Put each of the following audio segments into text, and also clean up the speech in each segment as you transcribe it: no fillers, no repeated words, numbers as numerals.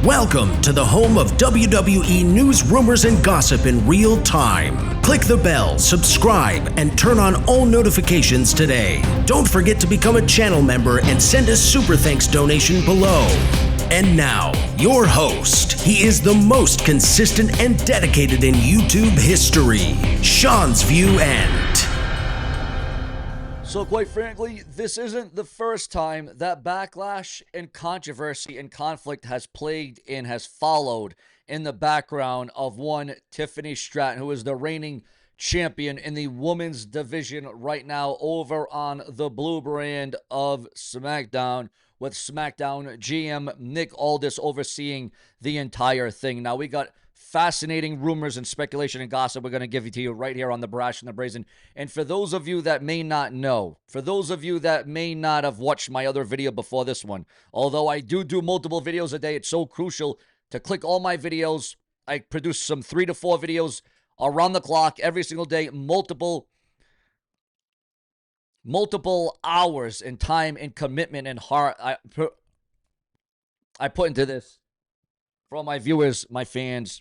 Welcome to the home of WWE news, rumors, and gossip in real time. Click the bell, subscribe, and turn on all notifications today. Don't forget to become a channel member and send a super thanks donation below. And now, your host. He is the most consistent and dedicated in YouTube history, Seanzviewent. So quite frankly, this isn't the first time that backlash and controversy and conflict has plagued and has followed in the background of one Tiffany Stratton, who is the reigning champion in the women's division right now over on the blue brand of SmackDown, with SmackDown GM Nick Aldis overseeing the entire thing. Now we got fascinating rumors and speculation and gossip we're going to give it to you right here on the Brash and the Brazen. And for those of you that may not know, for those of you that may not have watched my other video before this one, although I do multiple videos a day, it's so crucial to click all my videos. I produce some 3 to 4 videos around the clock every single day, multiple hours and time and commitment and heart I put into this for all my viewers, my fans,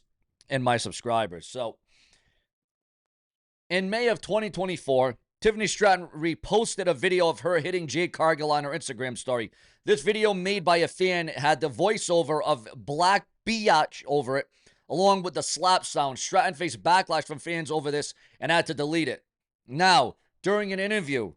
and my subscribers. So, in May of 2024, Tiffany Stratton reposted a video of her hitting Jade Cargill on her Instagram story. This video, made by a fan, had the voiceover of Black Biatch over it, along with the slap sound. Stratton faced backlash from fans over this and had to delete it. Now, during an interview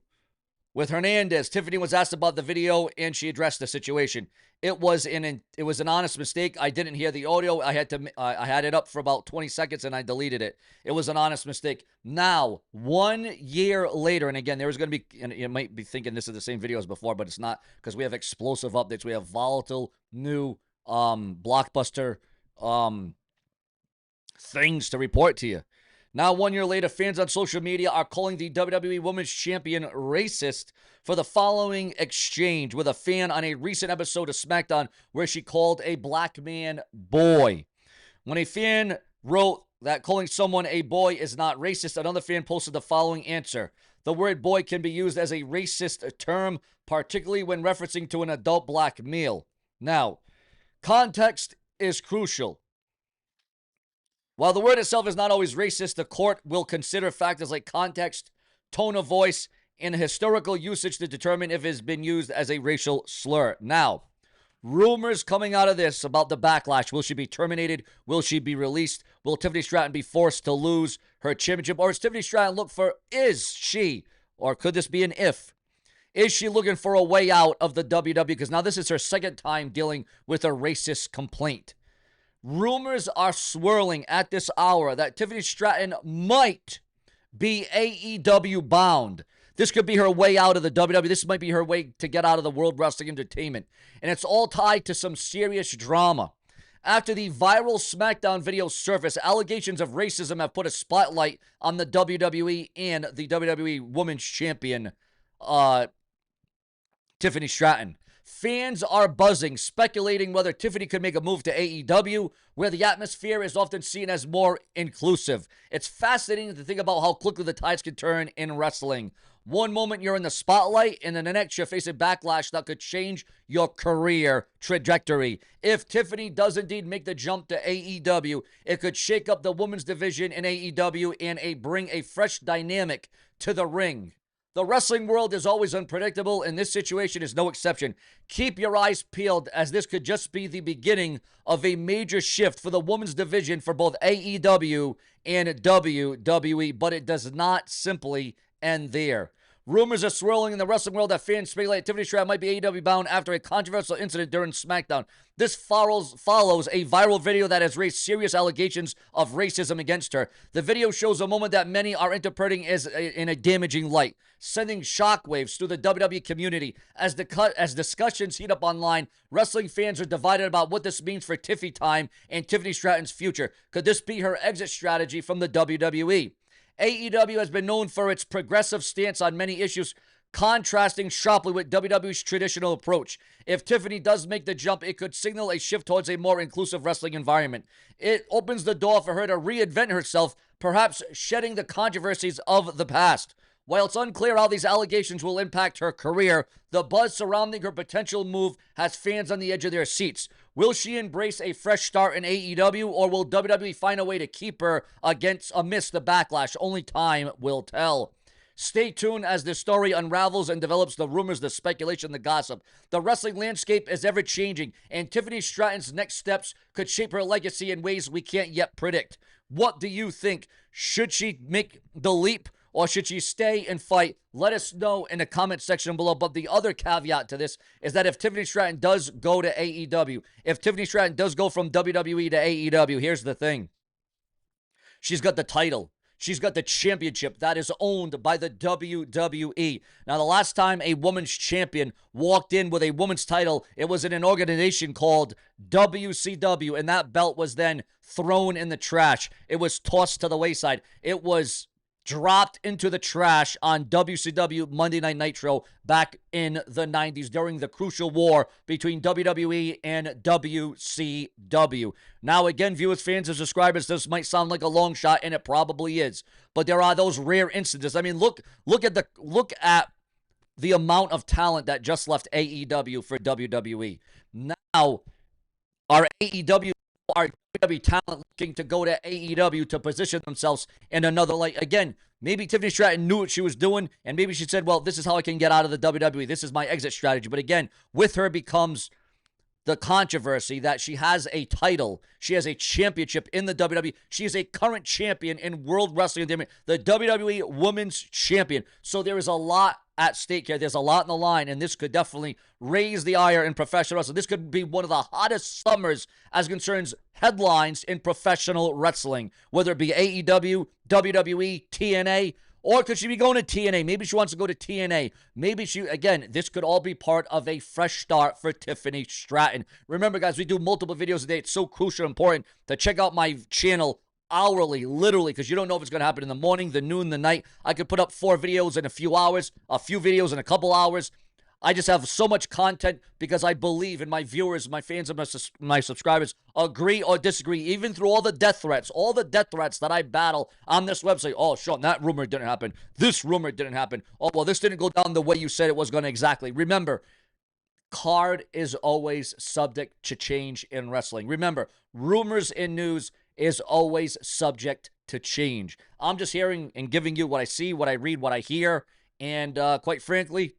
with Hernandez, Tiffany was asked about the video and she addressed the situation. It was an honest mistake. I didn't hear the audio. I had it up for about 20 seconds and I deleted it. It was an honest mistake. Now, 1 year later, and again, there's going to be, and you might be thinking this is the same video as before, but it's not, because we have explosive updates. We have volatile, new, blockbuster things to report to you. Now, 1 year later, fans on social media are calling the WWE Women's Champion racist for the following exchange with a fan on a recent episode of SmackDown where she called a black man boy. When a fan wrote that calling someone a boy is not racist, another fan posted the following answer. The word boy can be used as a racist term, particularly when referencing to an adult black male. Now, context is crucial. While the word itself is not always racist, the court will consider factors like context, tone of voice, and historical usage to determine if it has been used as a racial slur. Now, rumors coming out of this about the backlash. Will she be terminated? Will she be released? Will Tiffany Stratton be forced to lose her championship? Or is Tiffany Stratton or could this be an if? Is she looking for a way out of the WWE? Because now this is her second time dealing with a racist complaint. Rumors are swirling at this hour that Tiffany Stratton might be AEW bound. This could be her way out of the WWE. This might be her way to get out of the World Wrestling Entertainment. And it's all tied to some serious drama. After the viral SmackDown video surfaced, allegations of racism have put a spotlight on the WWE and the WWE Women's Champion, Tiffany Stratton. Fans are buzzing, speculating whether Tiffany could make a move to AEW, where the atmosphere is often seen as more inclusive. It's fascinating to think about how quickly the tides can turn in wrestling. One moment you're in the spotlight, and then the next you're facing backlash that could change your career trajectory. If Tiffany does indeed make the jump to AEW, it could shake up the women's division in AEW and bring a fresh dynamic to the ring. The wrestling world is always unpredictable, and this situation is no exception. Keep your eyes peeled, as this could just be the beginning of a major shift for the women's division for both AEW and WWE, but it does not simply end there. Rumors are swirling in the wrestling world that fans speculate Tiffany Stratton might be AEW bound after a controversial incident during SmackDown. This follows a viral video that has raised serious allegations of racism against her. The video shows a moment that many are interpreting as in a damaging light, sending shockwaves through the WWE community. As discussions heat up online, wrestling fans are divided about what this means for Tiffy time and Tiffany Stratton's future. Could this be her exit strategy from the WWE? AEW has been known for its progressive stance on many issues, contrasting sharply with WWE's traditional approach. If Tiffany does make the jump, it could signal a shift towards a more inclusive wrestling environment. It opens the door for her to reinvent herself, perhaps shedding the controversies of the past. While it's unclear how these allegations will impact her career, the buzz surrounding her potential move has fans on the edge of their seats. Will she embrace a fresh start in AEW, or will WWE find a way to keep her amidst the backlash? Only time will tell. Stay tuned as this story unravels and develops the rumors, the speculation, the gossip. The wrestling landscape is ever changing, and Tiffany Stratton's next steps could shape her legacy in ways we can't yet predict. What do you think? Should she make the leap, or should she stay and fight? Let us know in the comment section below. But the other caveat to this is that if Tiffany Stratton does go to AEW, if Tiffany Stratton does go from WWE to AEW, here's the thing. She's got the title. She's got the championship that is owned by the WWE. Now, the last time a woman's champion walked in with a woman's title, it was in an organization called WCW, and that belt was then thrown in the trash. It was tossed to the wayside. It was dropped into the trash on WCW Monday Night Nitro back in the 90s during the crucial war between WWE and WCW. Now, again, viewers, fans, and subscribers, this might sound like a long shot, and it probably is. But there are those rare instances. I mean, look at the amount of talent that just left AEW for WWE. Now, our WWE talent looking to go to AEW to position themselves in another light. Again, maybe Tiffany Stratton knew what she was doing, and maybe she said, well, this is how I can get out of the WWE. This is my exit strategy. But again, with her becomes the controversy that she has a title. She has a championship in the WWE. She is a current champion in World Wrestling Entertainment, the WWE Women's Champion. So there is a lot at stake here. There's a lot in the line, and this could definitely raise the ire in professional wrestling. This could be one of the hottest summers as concerns headlines in professional wrestling, whether it be AEW, WWE, TNA, or could she be going to TNA? Maybe she wants to go to TNA. Maybe again, this could all be part of a fresh start for Tiffany Stratton. Remember, guys, we do multiple videos a day. It's so crucial and important to check out my channel hourly, literally, because you don't know if it's going to happen in the morning, the noon, the night. I could put up 4 videos in a few hours, a few videos in a couple hours. I just have so much content because I believe in my viewers, my fans, and my subscribers agree or disagree, even through all the death threats that I battle on this website. Oh, Sean, that rumor didn't happen. This rumor didn't happen. Oh, well, this didn't go down the way you said it was going to exactly. Remember, card is always subject to change in wrestling. Remember, rumors and news is always subject to change. I'm just hearing and giving you what I see, what I read, what I hear, and quite frankly,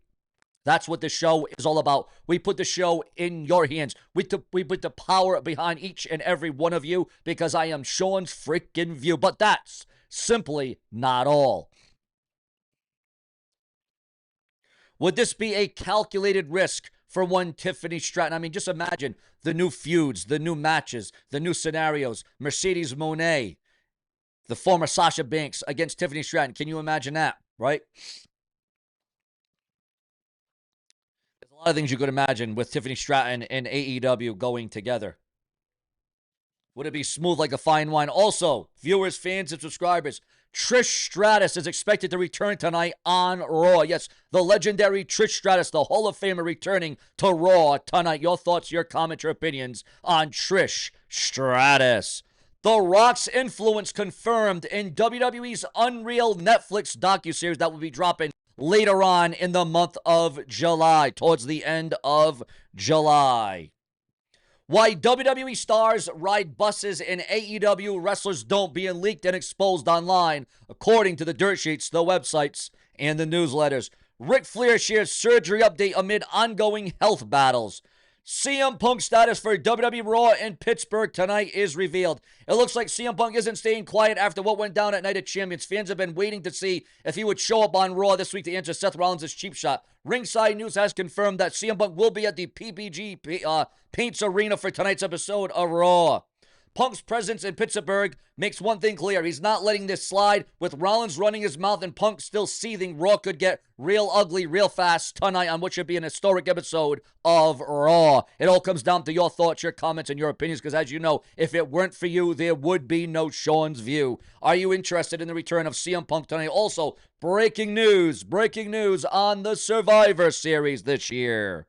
that's what the show is all about. We put the show in your hands. We put the power behind each and every one of you because I am Sean's freaking view. But that's simply not all. Would this be a calculated risk for one Tiffany Stratton? I mean, just imagine the new feuds, the new matches, the new scenarios. Mercedes Moné, the former Sasha Banks against Tiffany Stratton. Can you imagine that, right? A lot of things you could imagine with Tiffany Stratton and AEW going together. Would it be smooth like a fine wine? Also, viewers, fans, and subscribers, Trish Stratus is expected to return tonight on Raw. Yes, the legendary Trish Stratus, the Hall of Famer, returning to Raw tonight. Your thoughts, your comments, your opinions on Trish Stratus. The Rock's influence confirmed in WWE's Unreal Netflix docuseries that will be dropping later on in the month of July, towards the end of July. Why WWE stars ride buses and AEW wrestlers don't, being leaked and exposed online, according to the dirt sheets, the websites, and the newsletters. Ric Flair shares surgery update amid ongoing health battles. CM Punk's status for WWE Raw in Pittsburgh tonight is revealed. It looks like CM Punk isn't staying quiet after what went down at Night of Champions. Fans have been waiting to see if he would show up on Raw this week to answer Seth Rollins' cheap shot. Ringside News has confirmed that CM Punk will be at the PPG Paints Arena for tonight's episode of Raw. Punk's presence in Pittsburgh makes one thing clear. He's not letting this slide. With Rollins running his mouth and Punk still seething, Raw could get real ugly real fast tonight on what should be an historic episode of Raw. It all comes down to your thoughts, your comments, and your opinions, because as you know, if it weren't for you, there would be no Sean's View. Are you interested in the return of CM Punk tonight? Also, breaking news on the Survivor Series this year.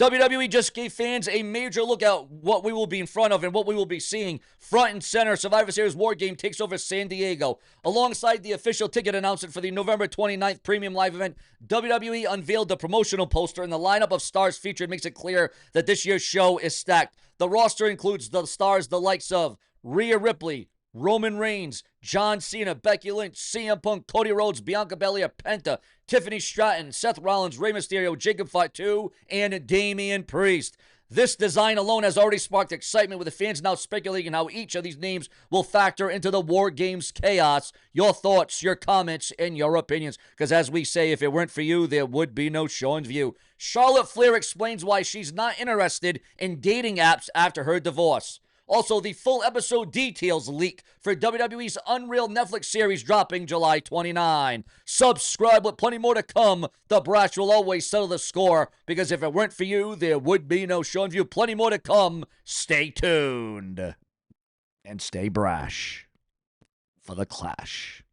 WWE just gave fans a major look at what we will be in front of and what we will be seeing front and center. Survivor Series War Game takes over San Diego. Alongside the official ticket announcement for the November 29th premium live event, WWE unveiled the promotional poster, and the lineup of stars featured makes it clear that this year's show is stacked. The roster includes the stars the likes of Rhea Ripley, Roman Reigns, John Cena, Becky Lynch, CM Punk, Cody Rhodes, Bianca Belair, Penta, Tiffany Stratton, Seth Rollins, Rey Mysterio, Jacob Fatu, and Damian Priest. This design alone has already sparked excitement, with the fans now speculating how each of these names will factor into the War Games chaos. Your thoughts, your comments, and your opinions. Because as we say, if it weren't for you, there would be no Sean's View. Charlotte Flair explains why she's not interested in dating apps after her divorce. Also, the full episode details leak for WWE's Unreal Netflix series dropping July 29. Subscribe with plenty more to come. The brash will always settle the score, because if it weren't for you, there would be no Sean's View. Plenty more to come. Stay tuned. And stay brash for the clash.